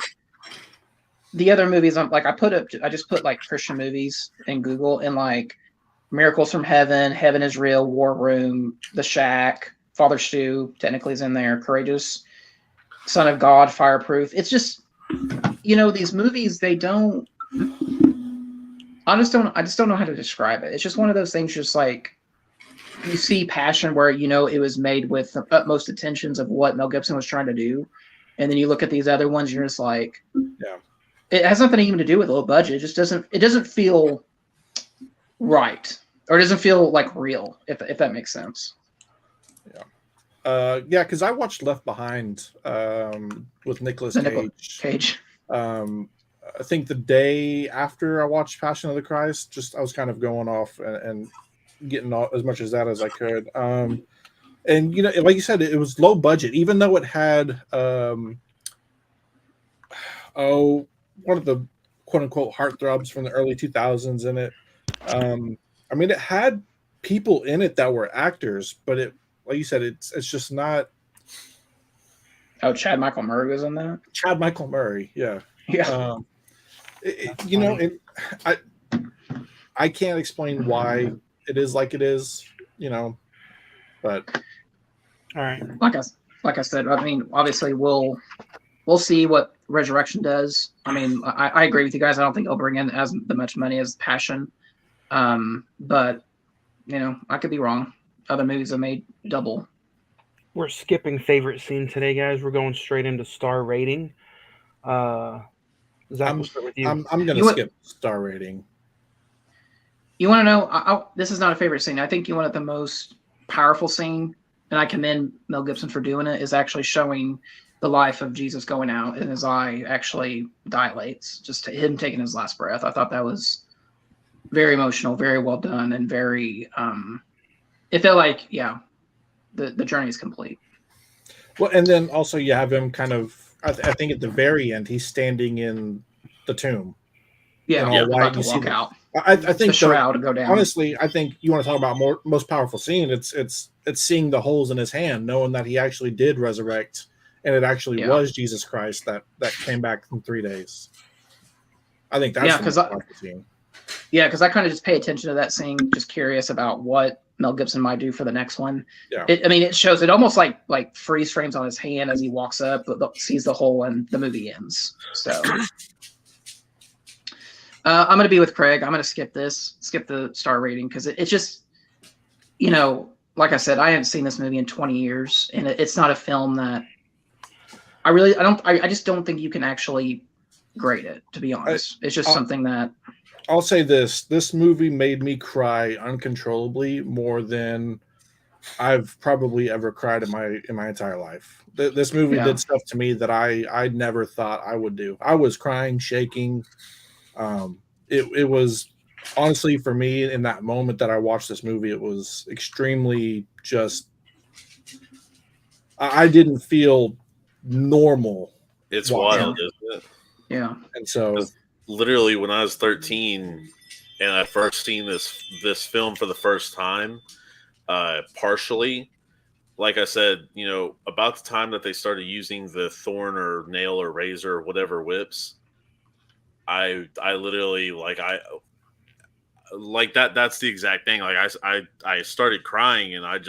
the other movies. I just put like Christian movies in Google, and like Miracles from Heaven, Heaven is Real, War Room, The Shack, Father Stew technically is in there, Courageous, Son of God, Fireproof. It's just, you know, these movies, they don't. I just don't know how to describe it. It's just one of those things. Just like you see Passion, where you know it was made with the utmost intentions of what Mel Gibson was trying to do, and then you look at these other ones, you're just like, Yeah. It has nothing even to do with low budget. It just doesn't. It doesn't feel right, or it doesn't feel like real. If that makes sense. Yeah, because I watched Left Behind with Nicolas Cage. I think the day after I watched Passion of the Christ, I was kind of going off and getting all, as much as that as I could. And you know, like you said, it was low budget, even though it had one of the quote unquote heartthrobs from the early 2000s in it. I mean, it had people in it that were actors, but it, like you said, it's just not. Oh, Chad Michael Murray was in that. Chad Michael Murray, yeah. Yeah. You know, I can't explain why it is like it is, you know, but All right. Like I said, I mean, obviously we'll see what Resurrection does. I mean, I agree with you guys. I don't think it'll bring in as much money as Passion, but you know, I could be wrong. Other movies have made double. We're skipping favorite scene today, guys. We're going straight into star rating. Zach, we'll start with you. I'm going to skip star rating. You want to know? This is not a favorite scene. I think you want the most powerful scene, and I commend Mel Gibson for doing it. Is actually showing the life of Jesus going out, and his eye actually dilates. Just him taking his last breath. I thought that was very emotional, very well done, and very. It felt like, yeah, the journey is complete. Well, and then also you have him kind of. I think at the very end, he's standing in the tomb. Yeah, about to walk out. I think the shroud to go down. Honestly, I think you want to talk about most powerful scene. It's seeing the holes in his hand, knowing that he actually did resurrect, and it actually was Jesus Christ that came back in 3 days. I think that's the most powerful scene. Yeah, because I kind of just pay attention to that scene, just curious about what Mel Gibson might do for the next one. Yeah, it shows it almost like freeze frames on his hand as he walks up, but sees the hole, and the movie ends. So. I'm going to be with Craig. I'm going to skip the star rating because it's just, like I said, I haven't seen this movie in 20 years, and it's not a film that I just don't think you can actually grade it, to be honest. It's just something that I'll say this movie made me cry uncontrollably more than I've probably ever cried in my entire life. This movie did stuff to me that I never thought I would do. I was crying, shaking. It was honestly, for me, in that moment that I watched this movie, it was extremely just. I didn't feel normal. It's watching wild, it. isn't it? Yeah. And so, literally, when I was 13 and I first seen this film for the first time, partially, like I said, about the time that they started using the thorn or nail or razor or whatever whips, I literally like that's the exact thing. Like I started crying and I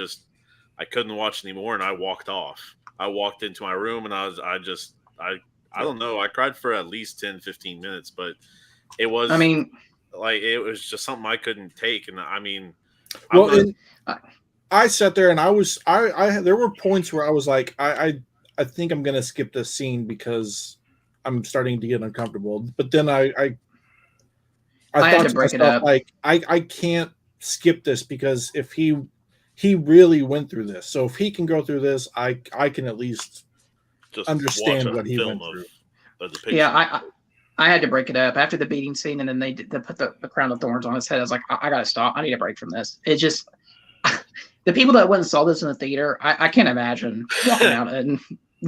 couldn't watch anymore and I walked off. I walked into my room and I don't know. I cried for at least 10, 15 minutes, but it was it was just something I couldn't take. And I mean, I sat there and I there were points where I was like, I think I'm gonna skip this scene because I'm starting to get uncomfortable. But then I thought to myself, like, I can't skip this because if he really went through this, so if he can go through this, I can at least just understand what he went through. I had to break it up after the beating scene, and then they put the crown of thorns on his head. I was like, I gotta stop. I need a break from this. It just the people that went and saw this in the theater, I can't imagine walking out and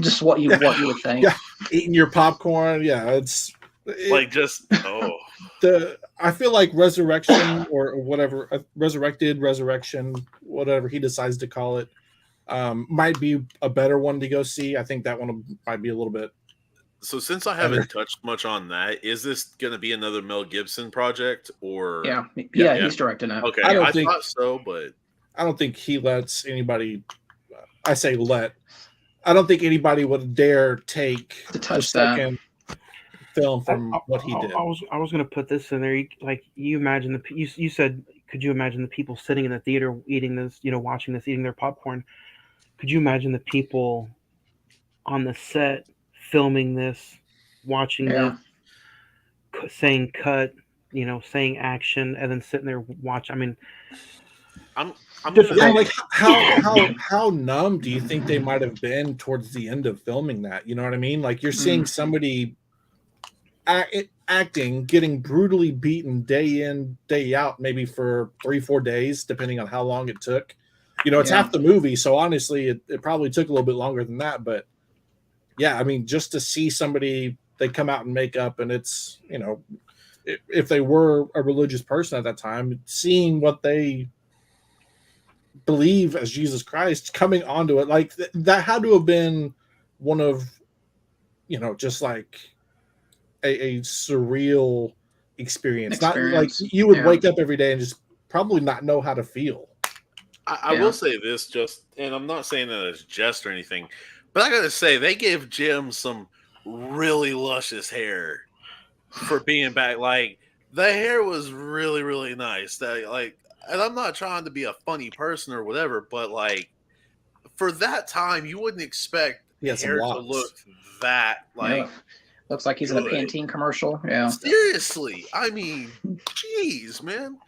just what you would think. Yeah, eating your popcorn. Yeah, I feel like Resurrection or whatever, Resurrection, whatever he decides to call it, might be a better one to go see. I think that one might be a little bit. So since I haven't touched much on that, is this going to be another Mel Gibson project or? Yeah, he's directing it. Okay, I thought so, but I don't think he lets anybody. I say let. I don't think anybody would dare take to touch that film from what he did. I was going to put this in there. You imagine you said, could you imagine the people sitting in the theater eating this, watching this, eating their popcorn? Could you imagine the people on the set filming this, watching this, saying cut, saying action, and then sitting there watching? I mean, I'm like how numb do you think they might have been towards the end of filming that? You know what I mean? Like, you're seeing somebody acting, getting brutally beaten day in, day out, maybe for 3-4 days, depending on how long it took. It's half the movie, so honestly, it probably took a little bit longer than that. But yeah, I mean, just to see somebody, they come out in makeup, and it's, if they were a religious person at that time, seeing what they believe as Jesus Christ coming onto it, like that had to have been one of, just like a surreal experience. Not like you would wake up every day and just probably not know how to feel. I will say this, and I'm not saying that as jest or anything, but I gotta say they gave Jim some really luscious hair for being back. Like, the hair was really, really nice. And I'm not trying to be a funny person or whatever, but like, for that time, you wouldn't expect hair to look that looks like he's in a Pantene commercial. Yeah, seriously. I mean, jeez, man.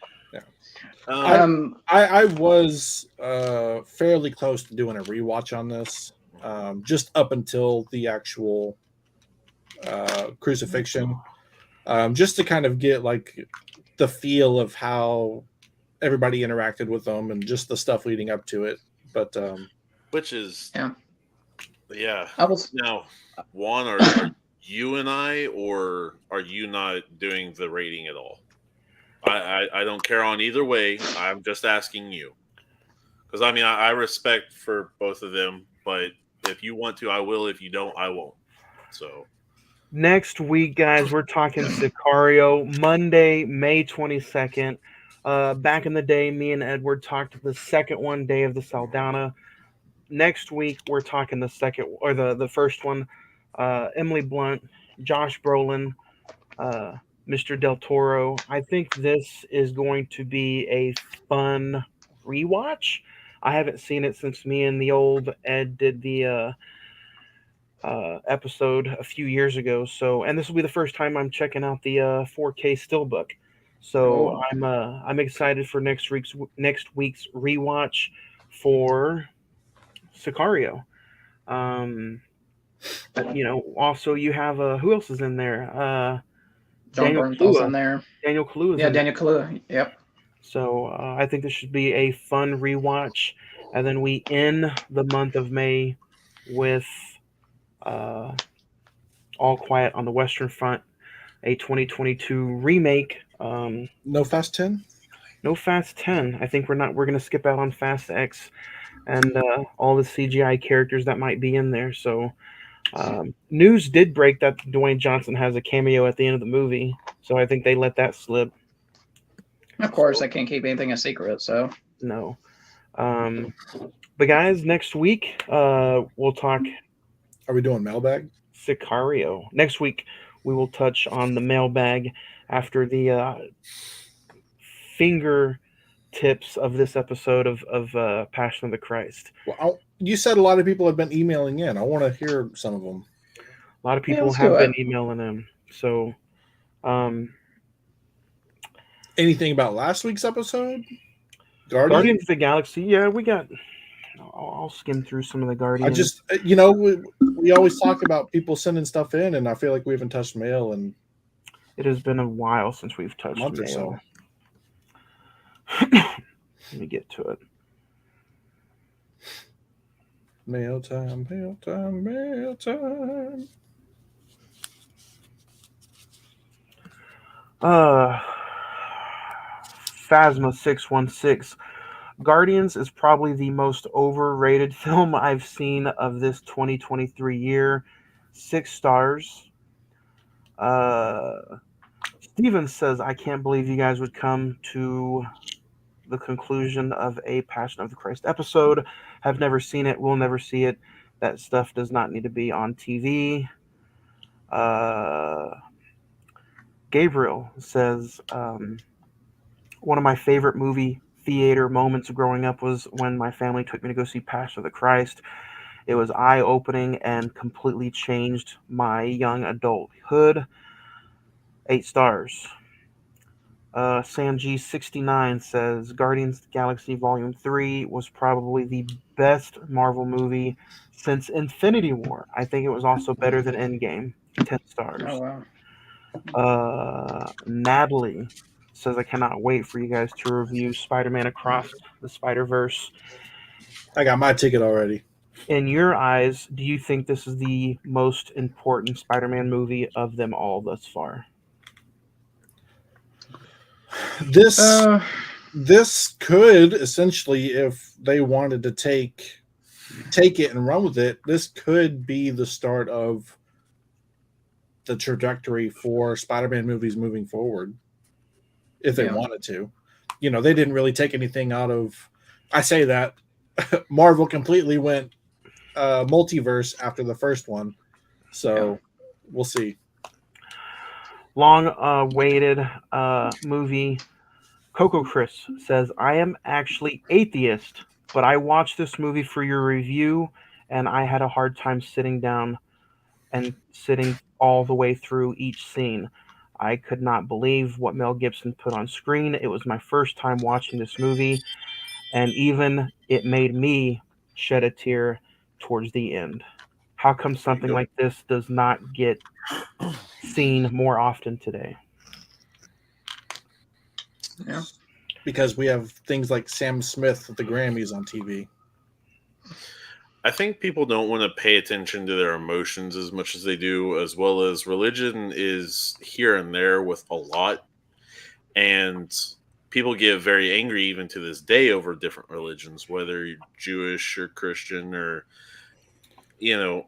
I was fairly close to doing a rewatch on this, just up until the actual crucifixion, just to kind of get like the feel of how everybody interacted with them and just the stuff leading up to it. But which is yeah. Now, Juan, are you and I, or are you not doing the rating at all? I don't care on either way. I'm just asking you, because I mean I respect for both of them, but if you want to, I will. If you don't, I won't. So next week, guys, we're talking Sicario, Monday, May 22nd. Back in the day, me and Edward talked the second one, Day of the Saldana. Next week, we're talking the second or the first one. Emily Blunt, Josh Brolin, Mr. Del Toro. I think this is going to be a fun rewatch. I haven't seen it since me and the old Ed did the episode a few years ago. So, and this will be the first time I'm checking out the 4K Steelbook. So Oh. I'm excited for next week's rewatch for Sicario. Also you have who else is in there? John Daniel Bernthal's in Kaluuya. there. Daniel Kaluuya is Yeah, in there. Daniel Kaluuya. Yep. So I think this should be a fun rewatch, and then we end the month of May with uh, All Quiet on the Western Front, a 2022 remake. No Fast 10? No Fast 10. I think we're going to skip out on Fast X and all the CGI characters that might be in there. So news did break that Dwayne Johnson has a cameo at the end of the movie. So I think they let that slip. Of course, I can't keep anything a secret, so. No. But guys, next week we'll talk. Are we doing mailbag? Sicario. Next week we will touch on the mailbag after the finger tips of this episode of Passion of the Christ. Well, you said a lot of people have been emailing in. I want to hear some of them. A lot of people let's have do been it. emailing them. So, anything about last week's episode? Guardians of the Galaxy. Yeah, we got. I'll skim through some of the Guardians. I just, we always talk about people sending stuff in, and I feel like we haven't touched mail in It has been a while since we've touched a month or mail. so. Let me get to it. Mail time, mail time, mail time. Phasma 616. Guardians is probably the most overrated film I've seen of this 2023 year. 6 stars. Steven says, I can't believe you guys would come to the conclusion of a Passion of the Christ episode. Have never seen it, will never see it. That stuff does not need to be on TV. Gabriel says, one of my favorite movie theater moments growing up was when my family took me to go see Passion of the Christ. It was eye-opening and completely changed my young adulthood. 8 stars. Sam G69 says Guardians of the Galaxy Volume 3 was probably the best Marvel movie since Infinity War. I think it was also better than Endgame. 10 stars. Oh, wow. Natalie says I cannot wait for you guys to review Spider-Man Across the Spider-Verse. I got my ticket already. In your eyes, do you think this is the most important Spider-Man movie of them all thus far? This could essentially, if they wanted to take it and run with it, this could be the start of the trajectory for Spider-Man movies moving forward. If they wanted to, they didn't really take anything out of. I say that Marvel completely went multiverse after the first one, so we'll see. Long-awaited movie. Coco Chris says, I am actually atheist, but I watched this movie for your review, and I had a hard time sitting down and sitting all the way through each scene. I could not believe what Mel Gibson put on screen. It was my first time watching this movie, and even it made me shed a tear towards the end. How come something like this does not get seen more often today? Yeah. Because we have things like Sam Smith at the Grammys on TV. I think people don't want to pay attention to their emotions as much as they do, as well as religion is here and there with a lot. And people get very angry even to this day over different religions, whether you're Jewish or Christian or,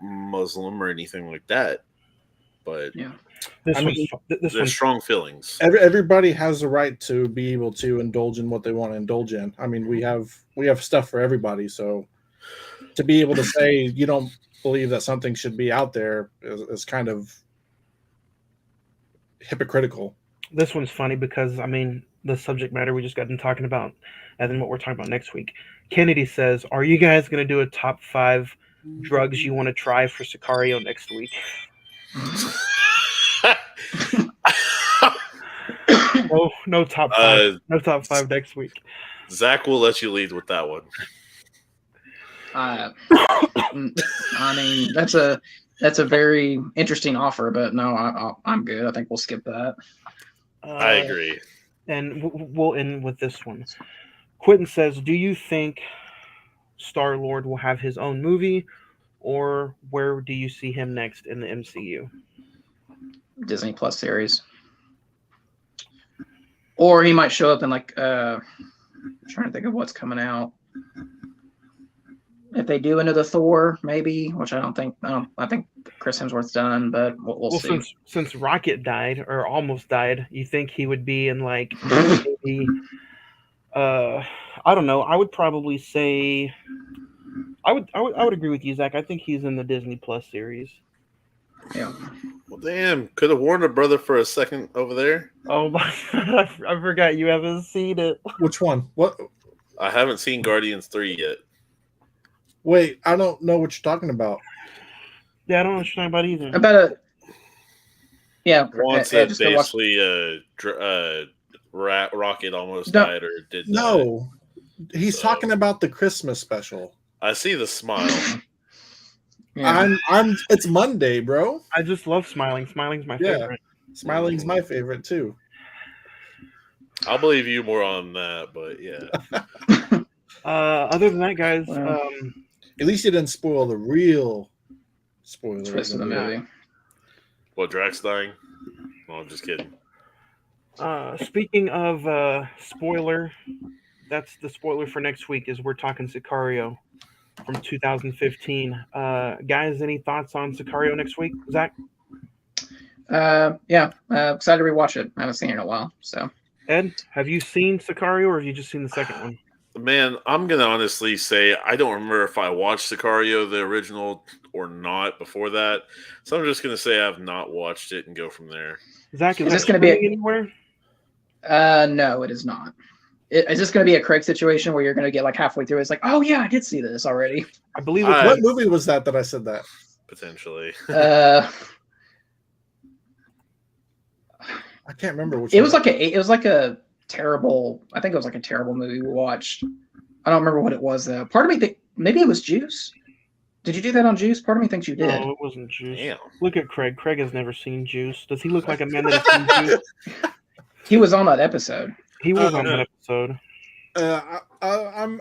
Muslim or anything like that. But there's strong feelings. Everybody has the right to be able to indulge in what they want to indulge in. I mean, we have stuff for everybody. So to be able to say you don't believe that something should be out there is kind of hypocritical. This one's funny because, the subject matter we just got done talking about, and then what we're talking about next week. Kennedy says, "Are you guys going to do a top 5 drugs you want to try for Sicario next week?" No top 5. No top 5 next week. Zach will let you lead with that one. I mean, that's a very interesting offer, but no, I'm good. I think we'll skip that. I agree. And we'll end with this one. Quentin says, "Do you think Star-Lord will have his own movie, or where do you see him next in the MCU?" Disney Plus series, or he might show up in like I'm trying to think of what's coming out. If they do another Thor, maybe, which I don't think. I think Chris Hemsworth's done, but we'll see. Since Rocket died or almost died, you think he would be in like maybe? I don't know. I would probably say I would agree with you, Zach. I think he's in the Disney Plus series. Yeah. Well, damn. Could have warned a brother for a second over there. Oh my God, I forgot you haven't seen it. Which one? What? I haven't seen Guardians 3 yet. Wait, I don't know what you're talking about. Yeah, I don't know what you're talking about either. About a Once it basically Rocket almost died or did. No, he's talking about the Christmas special. I see the smile. Yeah. It's Monday, bro. I just love Smiling. Smiling's my favorite. Smiling's my favorite too. I'll believe you more on that, but yeah. Other than that, guys, at least you didn't spoil the real spoiler twist of the movie. What, Drax dying? No, I'm just kidding. Speaking of spoiler, that's the spoiler for next week. Is we're talking Sicario from 2015. Guys, any thoughts on Sicario next week? Zach? Yeah, excited to rewatch it. I haven't seen it in a while. So, Ed, have you seen Sicario or have you just seen the second one? Man, I'm going to honestly say I don't remember if I watched Sicario, the original, or not before that. So I'm just going to say I've not watched it and go from there. Zach, is this going to be anywhere? No, it is not. Is this going to be a Craig situation where you're going to get like halfway through? It's like, oh yeah, I did see this already. I believe. What movie was that I said that? Potentially. I can't remember which. It was like a terrible. I think it was like a terrible movie we watched. I don't remember what it was though. Part of me maybe it was Juice. Did you do that on Juice? Part of me thinks you did. No, it wasn't Juice. Damn. Look at Craig. Craig has never seen Juice. Does he look like a man that has seen Juice? He was on that episode. He was on that episode. I'm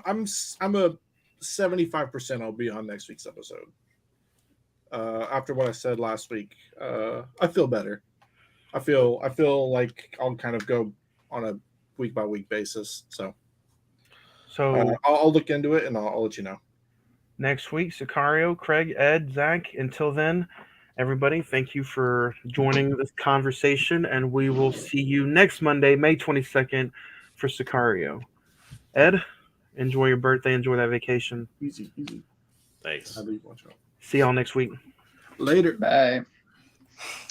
a 75%. I'll be on next week's episode. After what I said last week, I feel better. I feel like I'll kind of go on a week by week basis. So I'll look into it and I'll let you know. Next week, Sicario, Craig, Ed, Zach. Until then, everybody, thank you for joining this conversation, and we will see you next Monday, May 22nd, for Sicario. Ed, enjoy your birthday. Enjoy that vacation. Easy. Thanks. See y'all next week. Later. Bye.